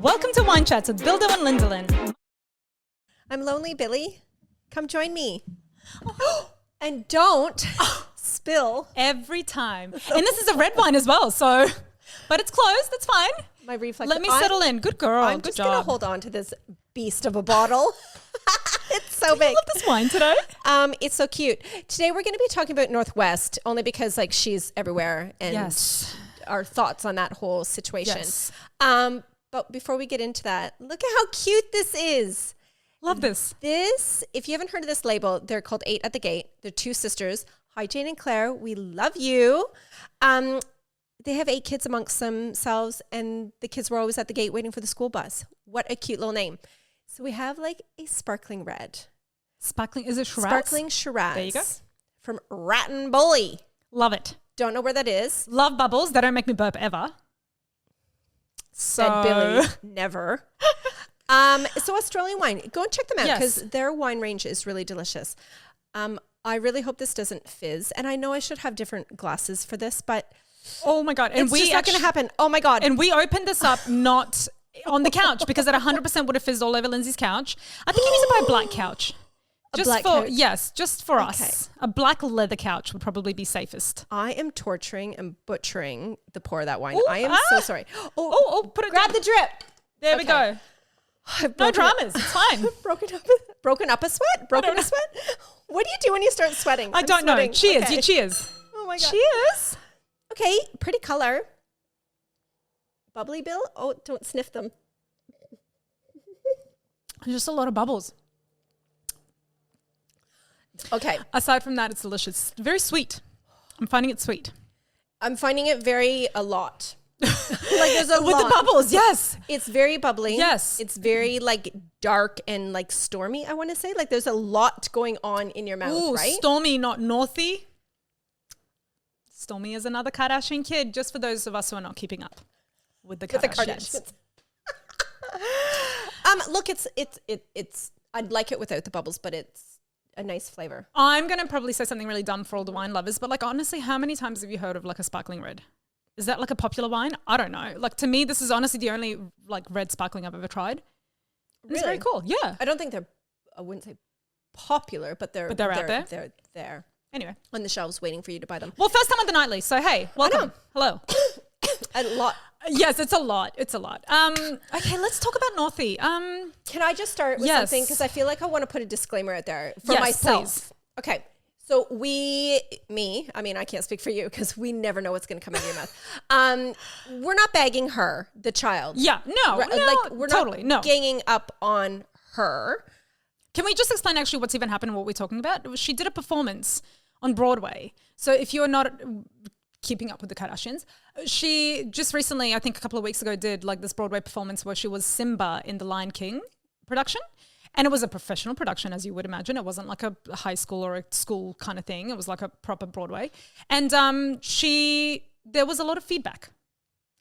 Welcome to Wine Chats with Billi and Lyndsey. I'm lonely, Billy. Come join me. And don't spill Every time. And this is a red wine as well, so, but it's closed, that's fine. my reflex. Let me settle in. Good girl, I'm good just job. going to hold on to this beast of a bottle. It's so big. I love this wine today. It's so cute. Today we're going to be talking about Northwest only because like she's everywhere and Yes. our thoughts on that whole situation. Yes. But before we get into that, look at how cute this is. Love this. This, if you haven't heard of this label, they're called 8 at the Gate. They're two sisters. Hi, Jane and Claire. We love you. They have 8 kids amongst themselves, and the kids were always at the gate waiting for the school bus. What a cute little name. So we have like a sparkling red. Sparkling, is it Shiraz? Sparkling Shiraz. There you go. From Ratton Bully. Love it. Don't know where that is. Love bubbles. They don't make me burp ever. Said Billy. Never. So Australian wine. Go and check them out because Yes. their wine range is really delicious. I really hope this doesn't fizz. And I know I should have different glasses for this, but Oh my God. And it's just not going to happen. Oh my God. And we opened this up not on the couch because that 100% would have fizzed all over Lindsay's couch. I think you need to buy a black couch. Just black for couch? Yes, just for us. A black leather couch would probably be safest. I am torturing and butchering the pour of that wine. Ooh, I am so sorry. Put it Grab down. the drip. There we go. I've No broken up- dramas. It's fine. broken up a sweat? Broken a sweat? What do you do when you start sweating? I I'm don't know. sweating. Cheers. Okay. You cheers. Oh my God. Cheers. Okay, pretty color. Bubbly, Bill? Oh, don't sniff them. Just a lot of bubbles. Okay. Aside from that, it's delicious. Very sweet. I'm finding it sweet. I'm finding it a lot. Like there's a With lot. the bubbles, yes. It's very bubbly. Yes. It's very like dark and like stormy, I want to say. Like there's a lot going on in your mouth, Ooh, right? Stormy, not Northie. Stormy is another Kardashian kid, just for those of us who are not keeping up with the Kardashians. Look, it's I'd like it without the bubbles, but it's a nice flavor. I'm going to probably say something really dumb for all the wine lovers, but like honestly, how many times have you heard of like a sparkling red? Is that like a popular wine? I don't know. Like to me, this is honestly the only like red sparkling I've ever tried. And It's very Really? cool. Yeah. I don't think I wouldn't say popular, but they're But they're out there? They're there Anyway. on the shelves waiting for you to buy them. Well, first time on the nightly. So hey, welcome. Hello. A lot. Yes, it's a lot. It's a lot. Okay, let's talk about Northie. Can I just start with Yes. something? Because I feel like I want to put a disclaimer out there for Yes, myself. please. Okay. So I can't speak for you because we never know what's going to come out of your mouth. We're not bagging her, the child. Yeah, no, Right, no, like we're totally, not no. ganging up on her. Can we just explain actually what's even happened and what we're talking about? She did a performance on Broadway. So if you're not keeping up with the Kardashians, she just recently, I think a couple of weeks ago, did like this Broadway performance where she was Simba in the Lion King production. And it was a professional production, as you would imagine. It wasn't like a high school or a school kind of thing. It was like a proper Broadway. And there was a lot of feedback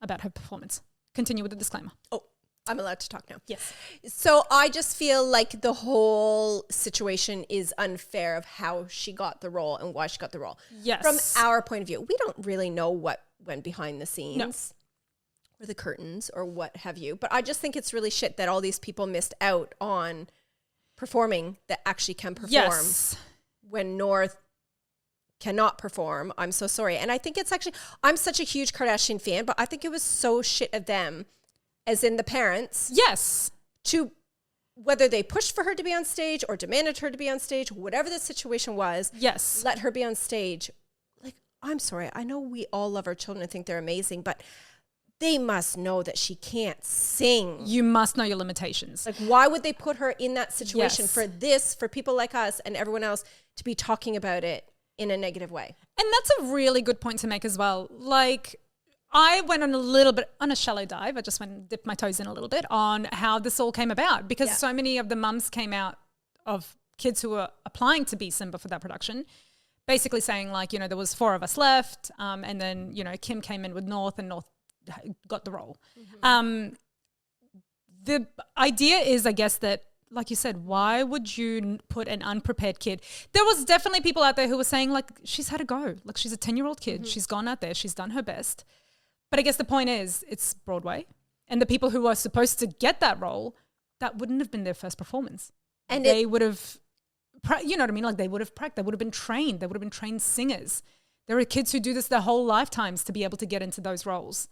about her performance. Continue with the disclaimer. Oh, I'm allowed to talk now. Yes. So I just feel like the whole situation is unfair of how she got the role and why she got the role. Yes. From our point of view, we don't really know what went behind the scenes. No. Or the curtains or what have you. But I just think it's really shit that all these people missed out on performing that actually can perform Yes. when North cannot perform. I'm so sorry. And I think it's actually, I'm such a huge Kardashian fan, but I think it was so shit of them, as in the parents, Yes. to whether they pushed for her to be on stage or demanded her to be on stage, whatever the situation was, Yes. let her be on stage. Like, I'm sorry. I know we all love our children and think they're amazing, but they must know that she can't sing. You must know your limitations. Like, why would they put her in that situation Yes. for people like us and everyone else to be talking about it in a negative way? And that's a really good point to make as well. Like, I went on a little bit on a shallow dive. I just went and dipped my toes in a little bit on how this all came about because so many of the mums came out of kids who were applying to be Simba for that production, basically saying like, you know, there was 4 of us left. And then, you know, Kim came in with North and North got the role. The idea is, I guess, that, like you said, why would you put an unprepared kid? There was definitely people out there who were saying, like, she's had a go. Like, she's a 10-year-old kid. She's gone out there. She's done her best. But I guess the point is, it's Broadway. And the people who are supposed to get that role, that wouldn't have been their first performance. And they would have, you know what I mean? Like they would have practiced, they would have been trained, they would have been trained singers. There are kids who do this their whole lifetimes to be able to get into those roles.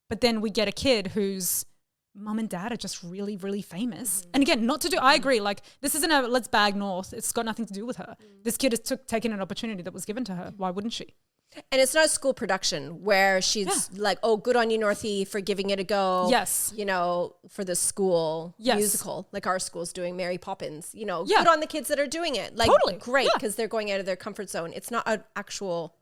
But then we get a kid whose mum and dad are just really, really famous. And again, I agree, like this isn't a let's bag North. It's got nothing to do with her. This kid has taken an opportunity that was given to her. Why wouldn't she? And it's not a school production where she's like, oh, good on you, Northie, for giving it a go. Yes. You know, for the school musical, like our school's doing Mary Poppins. You know, good on the kids that are doing it. Like, great, because they're going out of their comfort zone. It's not an actual,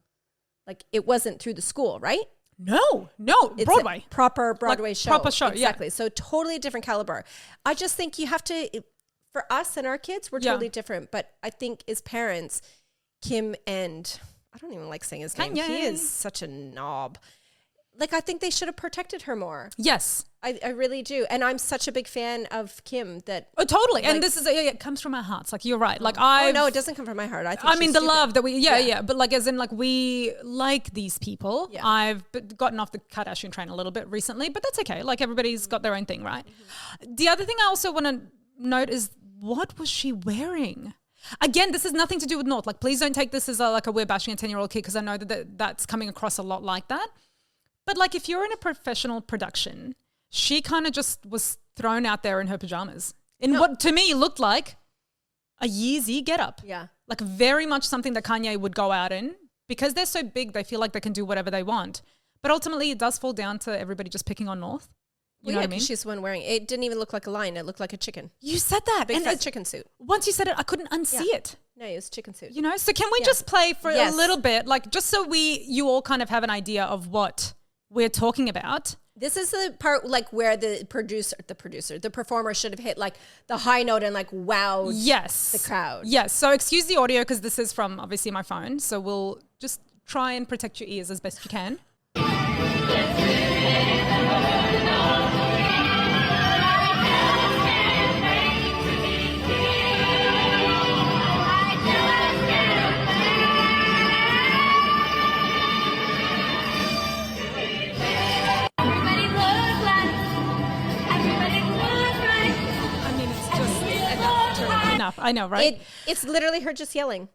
like, it wasn't through the school, right? No, it's Broadway. Proper Broadway like, show. Proper show, exactly. So totally different caliber. I just think you have to, for us and our kids, we're totally different. But I think as parents, Kim and... I don't even like saying his name. Kanye. He is such a knob. Like, I think they should have protected her more. Yes. I really do. And I'm such a big fan of Kim that... Oh, totally. Like, and this is, it comes from our hearts. Like, you're right. Like, no, it doesn't come from my heart. I mean, the love that we... But like, as in, like, we like these people. Yeah. I've gotten off the Kardashian train a little bit recently, but that's okay. Like, everybody's got their own thing, right? The other thing I also want to note is, what was she wearing? Again, this has nothing to do with North. Like, please don't take this as like we're bashing a 10-year-old kid, because I know that's coming across a lot like that. But like, if you're in a professional production, she kind of just was thrown out there in her pajamas in what to me looked like a Yeezy getup. Yeah. Like very much something that Kanye would go out in, because they're so big, they feel like they can do whatever they want. But ultimately, it does fall down to everybody just picking on North. You know what I mean? She's the one wearing it. Didn't even look like a lion. It looked like a chicken. You said that. Big fat chicken suit. Once you said it, I couldn't unsee it. No, it was chicken suit. You know, so can we just play for a little bit, like just so you all kind of have an idea of what we're talking about? This is the part like where the performer should have hit like the high note and like wowed the crowd. Yes. So excuse the audio, because this is from obviously my phone. So we'll just try and protect your ears as best you can. I know, right? It's literally her just yelling.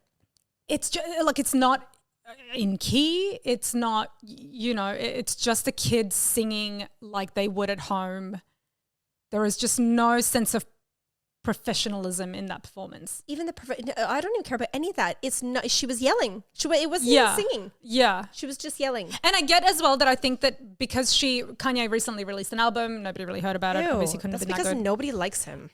It's just like, it's not in key. It's not, you know, it's just a kid singing like they would at home. There is just no sense of professionalism in that performance. Even I don't even care about any of that. It's not. She was yelling. It wasn't singing. Yeah, she was just yelling. And I get as well that I think that because Kanye recently released an album, nobody really heard about it. Obviously, couldn't have been that good. That's because nobody likes him.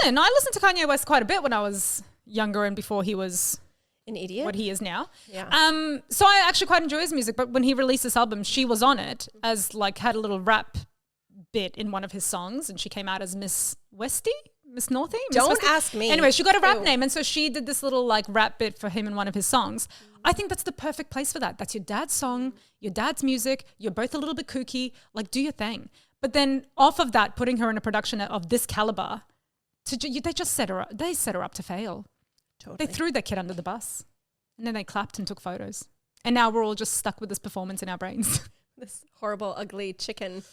I listened to Kanye West quite a bit when I was younger and before he was an idiot, what he is now. Yeah. So I actually quite enjoy his music. But when he released this album, she was on it as like had a little rap bit in one of his songs, and she came out as Miss Northie? Don't ask me. Anyway, she got a rap name, and so she did this little like rap bit for him in one of his songs. I think that's the perfect place for that. That's your dad's song, your dad's music. You're both a little bit kooky. Like, do your thing. But then off of that, putting her in a production of this caliber, they just set her up. They set her up to fail. Totally. They threw their kid under the bus, and then they clapped and took photos. And now we're all just stuck with this performance in our brains. This horrible, ugly chicken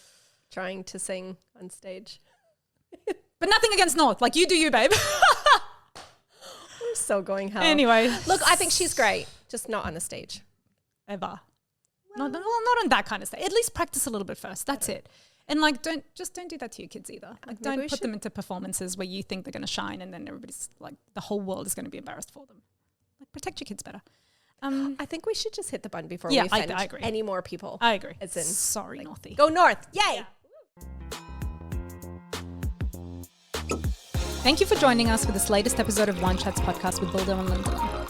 trying to sing on stage. But nothing against North. Like, you do you, babe. We're so going hell. Anyway. Look, I think she's great. Just not on the stage. Ever. Well, not on that kind of stage. At least practice a little bit first. That's it. And like, don't do that to your kids either. Like, don't put them into performances where you think they're going to shine, and then everybody's like, the whole world is going to be embarrassed for them. Like, protect your kids better. I think we should just hit the button before we offend I agree. any more people. I agree. As in, sorry, Northie. Go North. Yay. Yeah. Thank you for joining us for this latest episode of Wine Chats podcast with Billi and Lyndsey.